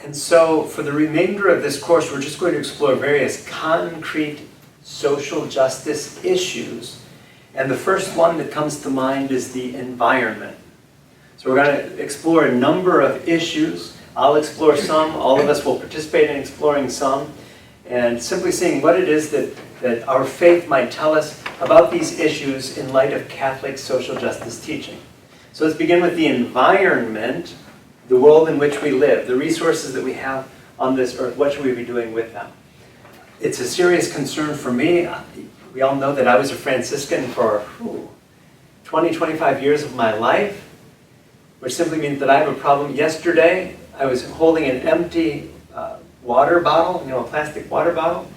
And so for the remainder of this course, we're just going to explore various concrete social justice issues. And the first one that comes to mind is the environment. So we're going to explore a number of issues. I'll explore some. All of us will participate in exploring some. And simply seeing what it is that our faith might tell us about these issues in light of Catholic social justice teaching. So let's begin with the environment, the world in which we live, the resources that we have on this earth. What should we be doing with them? It's a serious concern for me. We all know that I was a Franciscan for 20, 25 years of my life, which simply means that I have a problem. Yesterday, I was holding an empty water bottle, a plastic water bottle,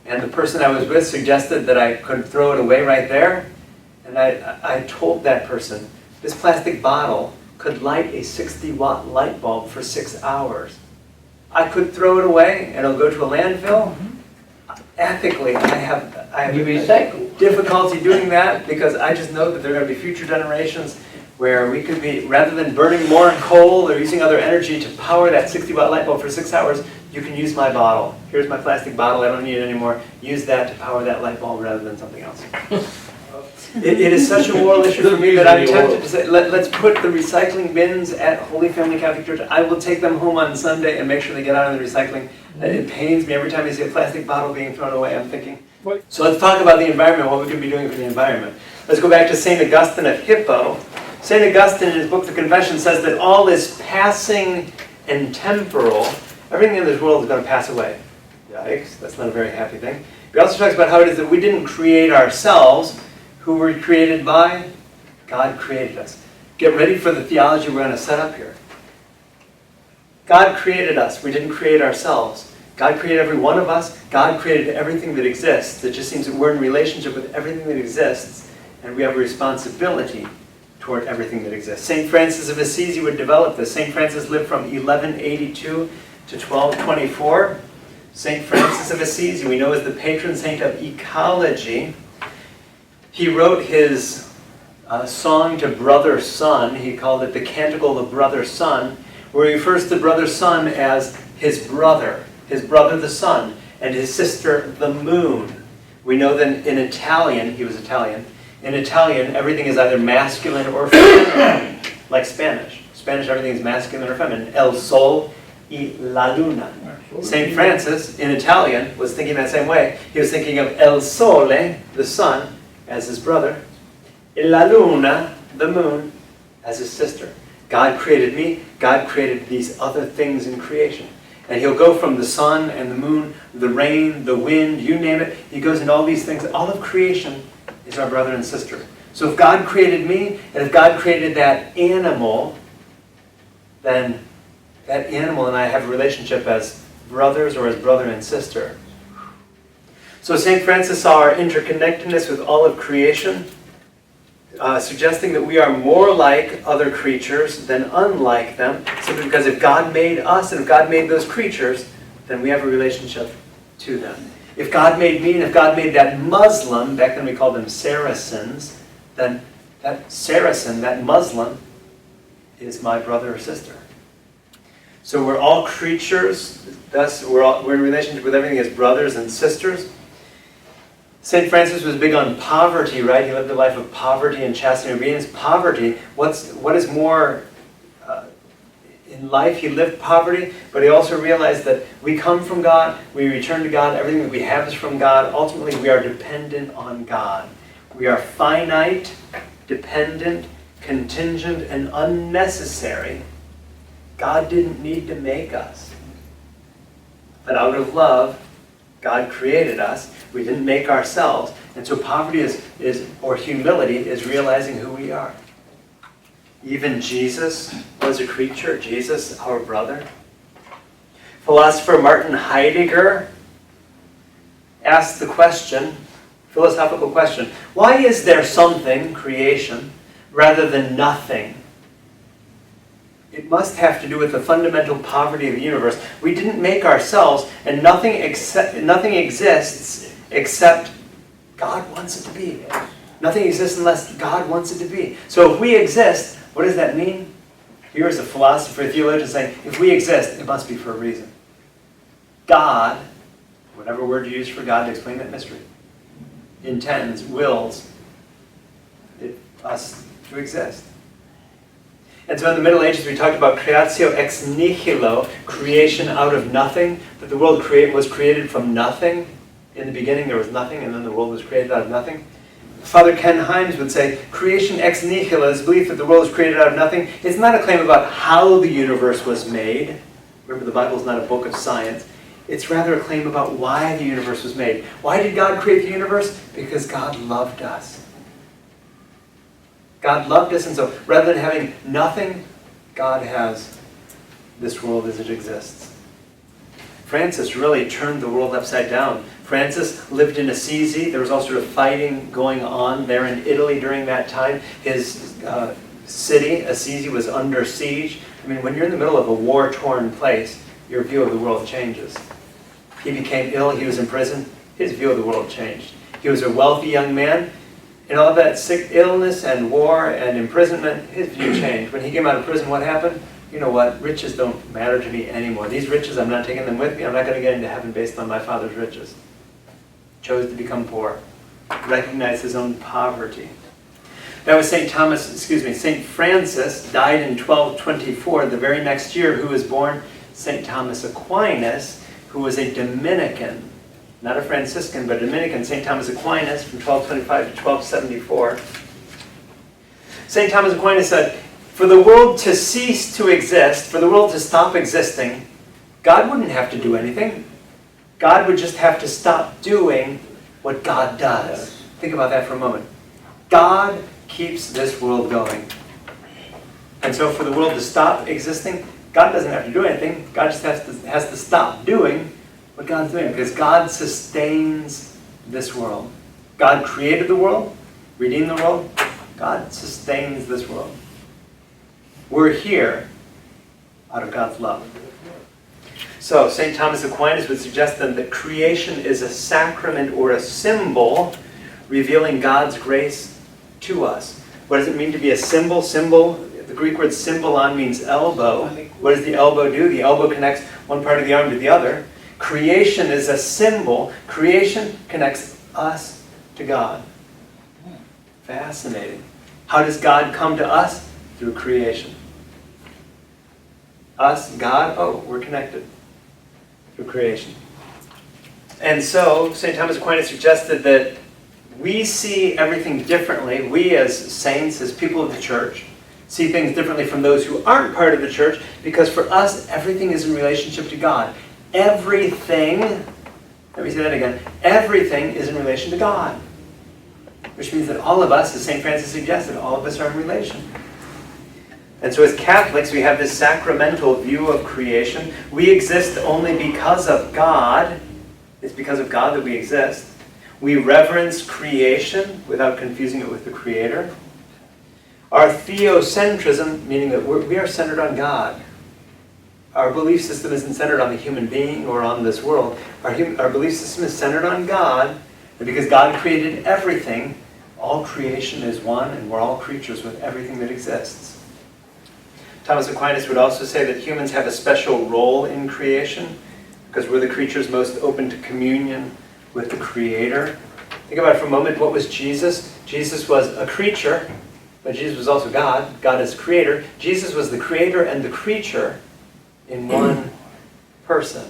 and the person I was with suggested that I could throw it away right there. And I told that person, this plastic bottle could light a 60-watt light bulb for 6 hours. I could throw it away and it'll go to a landfill. Ethically, I have difficulty doing that because I just know that there are going to be future generations where we could be, rather than burning more coal or using other energy to power that 60-watt light bulb for 6 hours, you can use my bottle. Here's my plastic bottle, I don't need it anymore. Use that to power that light bulb rather than something else. It is such a moral issue for me that I'm tempted to say, let's put the recycling bins at Holy Family Catholic Church. I will take them home on Sunday and make sure they get out of the recycling. It pains me every time I see a plastic bottle being thrown away. I'm thinking, so let's talk about the environment, what we could be doing for the environment. Let's go back to St. Augustine of Hippo. St. Augustine in his book, The Confession, says that all is passing and temporal. Everything in this world is going to pass away. Yikes, that's not a very happy thing. He also talks about how it is that we didn't create ourselves. Who were created by? God created us. Get ready for the theology we're going to set up here. God created us. We didn't create ourselves. God created every one of us. God created everything that exists. It just seems that we're in relationship with everything that exists, and we have a responsibility toward everything that exists. St. Francis of Assisi would develop this. St. Francis lived from 1182 to 1224. St. Francis of Assisi, we know as the patron saint of ecology. He wrote his song to Brother Sun. He called it the Canticle of Brother Sun, where he refers to Brother Sun as his brother the sun, and his sister the moon. We know that in Italian, he was Italian, in Italian everything is either masculine or feminine, like Spanish. Spanish everything is masculine or feminine. El sol y la luna. St. Francis in Italian was thinking that same way. He was thinking of El Sole, the sun, as his brother, y la luna, the moon, as his sister. God created me, God created these other things in creation. And he'll go from the sun and the moon, the rain, the wind, you name it. He goes into all these things. All of creation is our brother and sister. So if God created me, and if God created that animal, then that animal and I have a relationship as brothers or as brother and sister. So St. Francis saw our interconnectedness with all of creation, suggesting that we are more like other creatures than unlike them, simply because if God made us and if God made those creatures, then we have a relationship to them. If God made me and if God made that Muslim, back then we called them Saracens, then that Saracen, that Muslim, is my brother or sister. So we're all creatures, thus we're in relationship with everything as brothers and sisters. St. Francis was big on poverty, right? He lived a life of poverty and chastity and obedience. Poverty, what is more in life? He lived poverty, but he also realized that we come from God, we return to God, everything that we have is from God. Ultimately, we are dependent on God. We are finite, dependent, contingent, and unnecessary. God didn't need to make us. But out of love, God created us. We didn't make ourselves. And so poverty or humility is realizing who we are. Even Jesus was a creature. Jesus, our brother. Philosopher Martin Heidegger asked the question, philosophical question, why is there something, creation, rather than nothing? It must have to do with the fundamental poverty of the universe. We didn't make ourselves, and nothing exists except God wants it to be. Nothing exists unless God wants it to be. So if we exist, what does that mean? Here is a philosopher, a theologian saying, if we exist, it must be for a reason. God, whatever word you use for God to explain that mystery, intends, wills us to exist. And so in the Middle Ages we talked about creatio ex nihilo, creation out of nothing, that the world was created from nothing. In the beginning there was nothing, and then the world was created out of nothing. Father Ken Himes would say, creation ex nihilo is belief that the world was created out of nothing. It's not a claim about how the universe was made. Remember, the Bible is not a book of science. It's rather a claim about why the universe was made. Why did God create the universe? Because God loved us. God loved us, and so rather than having nothing, God has this world as it exists. Francis really turned the world upside down. Francis lived in Assisi. There was all sort of fighting going on there in Italy during that time. His city, Assisi, was under siege. I mean, when you're in the middle of a war-torn place, your view of the world changes. He became ill. He was in prison. His view of the world changed. He was a wealthy young man. In all that sick illness and war and imprisonment, his view changed. When he came out of prison, what happened? You know what? Riches don't matter to me anymore. These riches, I'm not taking them with me. I'm not going to get into heaven based on my father's riches. Chose to become poor. Recognized his own poverty. That was St. Francis died in 1224. The very next year, who was born? St. Thomas Aquinas, who was a Dominican. Not a Franciscan, but a Dominican. St. Thomas Aquinas from 1225 to 1274. St. Thomas Aquinas said, for the world to cease to exist, for the world to stop existing, God wouldn't have to do anything. God would just have to stop doing what God does. Think about that for a moment. God keeps this world going. And so for the world to stop existing, God doesn't have to do anything. God just has to stop doing what God's doing, because God sustains this world. God created the world, redeemed the world. God sustains this world. We're here out of God's love. So St. Thomas Aquinas would suggest then that creation is a sacrament or a symbol revealing God's grace to us. What does it mean to be a symbol? Symbol, the Greek word symbolon means elbow. What does the elbow do? The elbow connects one part of the arm to the other. Creation is a symbol. Creation connects us to God. Fascinating. How does God come to us? Through creation. Us, God, oh, we're connected through creation. And so, St. Thomas Aquinas suggested that we see everything differently. We as saints, as people of the church, see things differently from those who aren't part of the church, because for us, everything is in relationship to God. Everything, let me say that again, everything is in relation to God. Which means that all of us, as St. Francis suggested, all of us are in relation. And so as Catholics, we have this sacramental view of creation. We exist only because of God. It's because of God that we exist. We reverence creation without confusing it with the Creator. Our theocentrism, meaning that we are centered on God. Our belief system isn't centered on the human being or on this world. Our belief system is centered on God. And because God created everything, all creation is one, and we're all creatures with everything that exists. Thomas Aquinas would also say that humans have a special role in creation because we're the creatures most open to communion with the Creator. Think about it for a moment. What was Jesus? Jesus was a creature, but Jesus was also God. God is Creator. Jesus was the Creator and the creature in one person.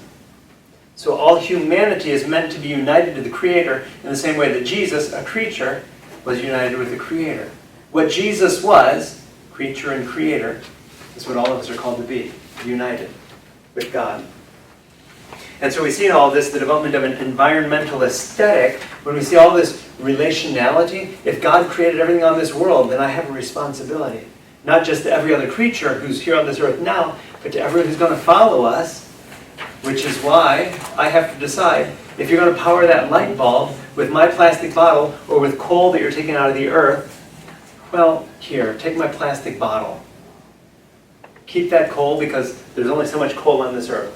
So all humanity is meant to be united to the Creator in the same way that Jesus, a creature, was united with the Creator. What Jesus was, creature and Creator, is what all of us are called to be, united with God. And so we see in all this the development of an environmental aesthetic. When we see all this relationality, if God created everything on this world, then I have a responsibility. Not just to every other creature who's here on this earth now, but to everyone who's going to follow us, which is why I have to decide if you're going to power that light bulb with my plastic bottle or with coal that you're taking out of the earth. Well, here, take my plastic bottle. Keep that coal because there's only so much coal on this earth.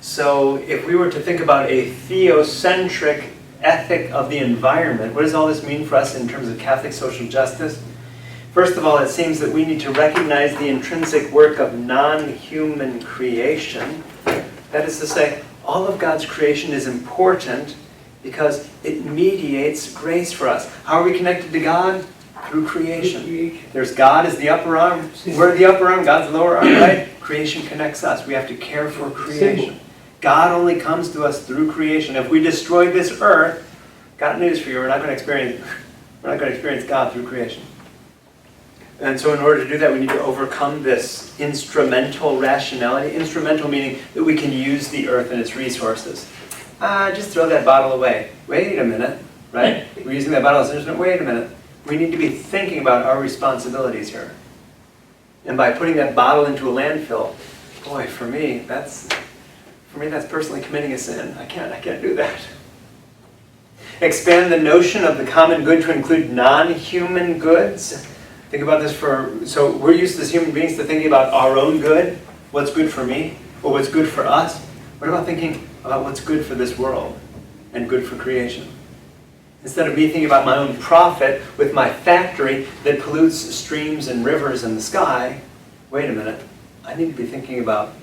So if we were to think about a theocentric ethic of the environment, what does all this mean for us in terms of Catholic social justice? First of all, it seems that we need to recognize the intrinsic work of non-human creation. That is to say, all of God's creation is important because it mediates grace for us. How are we connected to God? Through creation. There's God as the upper arm. We're the upper arm, God's the lower arm, right? Creation connects us. We have to care for creation. God only comes to us through creation. If we destroy this earth, got news for you, we're not going to experience God through creation. And so in order to do that, we need to overcome this instrumental rationality. Instrumental meaning that we can use the earth and its resources. Just throw that bottle away. Wait a minute, right? We're using that bottle as an instrument. Wait a minute. We need to be thinking about our responsibilities here. And by putting that bottle into a landfill, boy, for me, that's personally committing a sin. I can't do that. Expand the notion of the common good to include non-human goods. Think about this so we're used as human beings to thinking about our own good, what's good for me, or what's good for us. What about thinking about what's good for this world and good for creation? Instead of me thinking about my own profit with my factory that pollutes streams and rivers and the sky, wait a minute, I need to be thinking about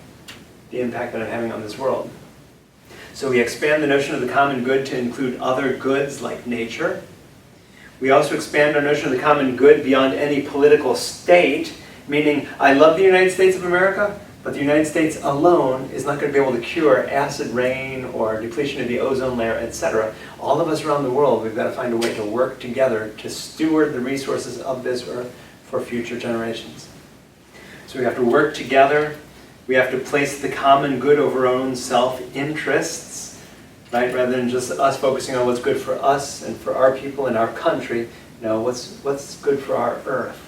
the impact that I'm having on this world. So we expand the notion of the common good to include other goods like nature. We also expand our notion of the common good beyond any political state, meaning I love the United States of America, but the United States alone is not going to be able to cure acid rain or depletion of the ozone layer, etc. All of us around the world, we've got to find a way to work together to steward the resources of this earth for future generations. So we have to work together. We have to place the common good over our own self-interests, right? Rather than just us focusing on what's good for us and for our people and our country. No, what's good for our earth.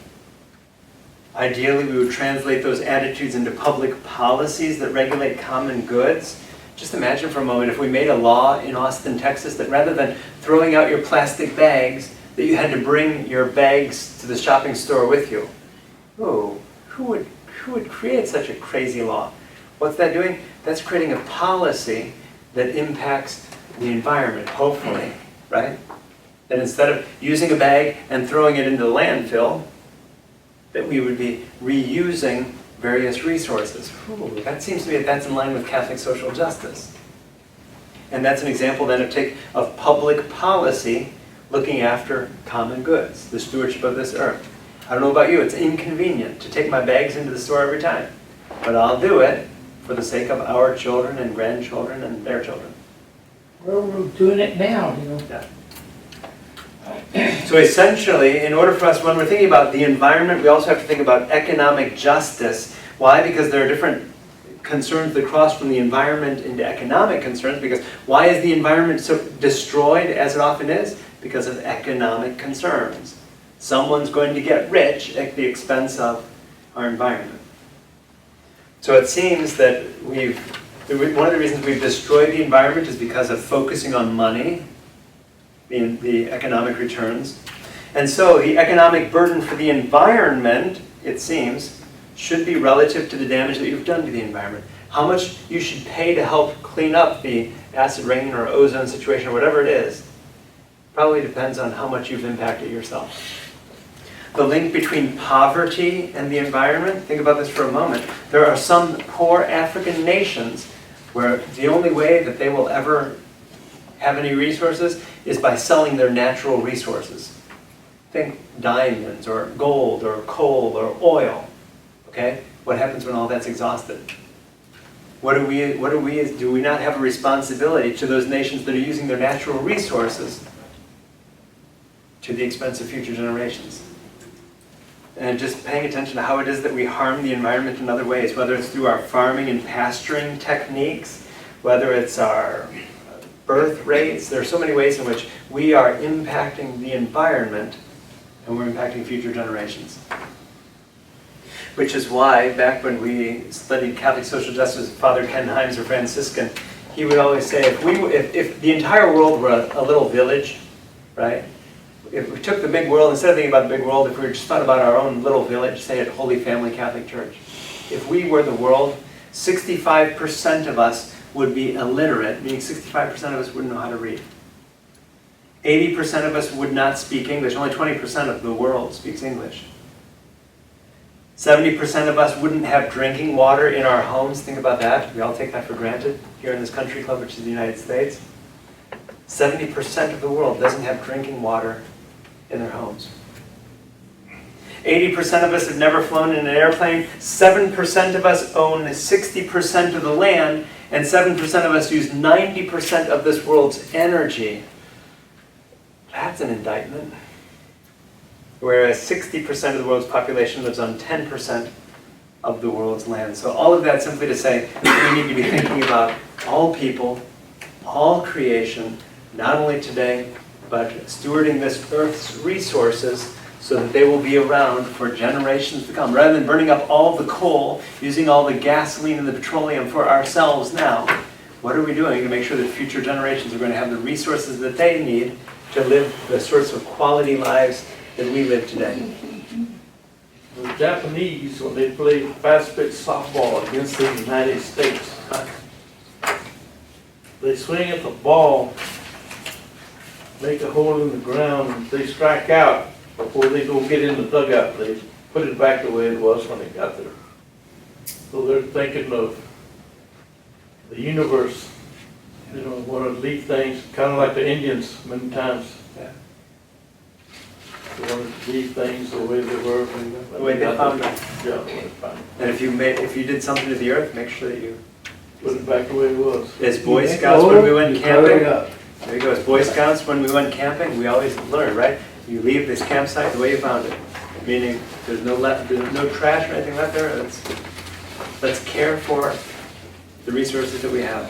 Ideally, we would translate those attitudes into public policies that regulate common goods. Just imagine for a moment if we made a law in Austin, Texas, that rather than throwing out your plastic bags, that you had to bring your bags to the shopping store with you. Oh, who would create such a crazy law? What's that doing? That's creating a policy that impacts the environment, hopefully, right? That instead of using a bag and throwing it into the landfill, that we would be reusing various resources. Ooh, that seems to me that's in line with Catholic social justice. And that's an example then of public policy looking after common goods, the stewardship of this earth. I don't know about you, it's inconvenient to take my bags into the store every time, but I'll do it for the sake of our children and grandchildren and their children. Well, we're doing it now, you know. Yeah. So essentially, in order for us, when we're thinking about the environment, we also have to think about economic justice. Why? Because there are different concerns that cross from the environment into economic concerns. Because why is the environment so destroyed as it often is? Because of economic concerns. Someone's going to get rich at the expense of our environment. So it seems that one of the reasons we've destroyed the environment is because of focusing on money, the economic returns. And so the economic burden for the environment, it seems, should be relative to the damage that you've done to the environment. How much you should pay to help clean up the acid rain or ozone situation or whatever it is, probably depends on how much you've impacted yourself. The link between poverty and the environment, think about this for a moment. There are some poor African nations where the only way that they will ever have any resources is by selling their natural resources. Think diamonds or gold or coal or oil. Okay? What happens when all that's exhausted? Do we not have a responsibility to those nations that are using their natural resources to the expense of future generations? And just paying attention to how it is that we harm the environment in other ways, whether it's through our farming and pasturing techniques, whether it's our birth rates. There are so many ways in which we are impacting the environment and we're impacting future generations. Which is why, back when we studied Catholic social justice, Father Ken Himes, a Franciscan, he would always say, if the entire world were a little village, right? If we took the big world, instead of thinking about the big world, if we just thought about our own little village, say at Holy Family Catholic Church, if we were the world, 65% of us would be illiterate, meaning 65% of us wouldn't know how to read. 80% of us would not speak English. Only 20% of the world speaks English. 70% of us wouldn't have drinking water in our homes. Think about that. We all take that for granted here in this country club, which is the United States. 70% of the world doesn't have drinking water in their homes. 80% of us have never flown in an airplane. 7% of us own 60% of the land, and 7% of us use 90% of this world's energy. That's an indictment. Whereas 60% of the world's population lives on 10% of the world's land. So all of that simply to say we need to be thinking about all people, all creation, not only today, but stewarding this earth's resources so that they will be around for generations to come. Rather than burning up all the coal, using all the gasoline and the petroleum for ourselves now, what are we doing to make sure that future generations are going to have the resources that they need to live the sorts of quality lives that we live today? The Japanese, when they played fast-pitch softball against the United States, they swing at the ball, make a hole in the ground, and they strike out before they go get in the dugout. They put it back the way it was when they got there. So they're thinking of the universe, you know, want to leave things, kind of like the Indians many times. Yeah. They wanted to leave things the way they were. The way they found them. Yeah, the way they found them. And if you did something to the earth, make sure that you... Put it back the way it was. As Boy Scouts when we went camping, Up. there you go, as Boy Scouts when we went camping, we always learn, right? You leave this campsite the way you found it. Meaning there's no trash or anything left there. Let's care for the resources that we have.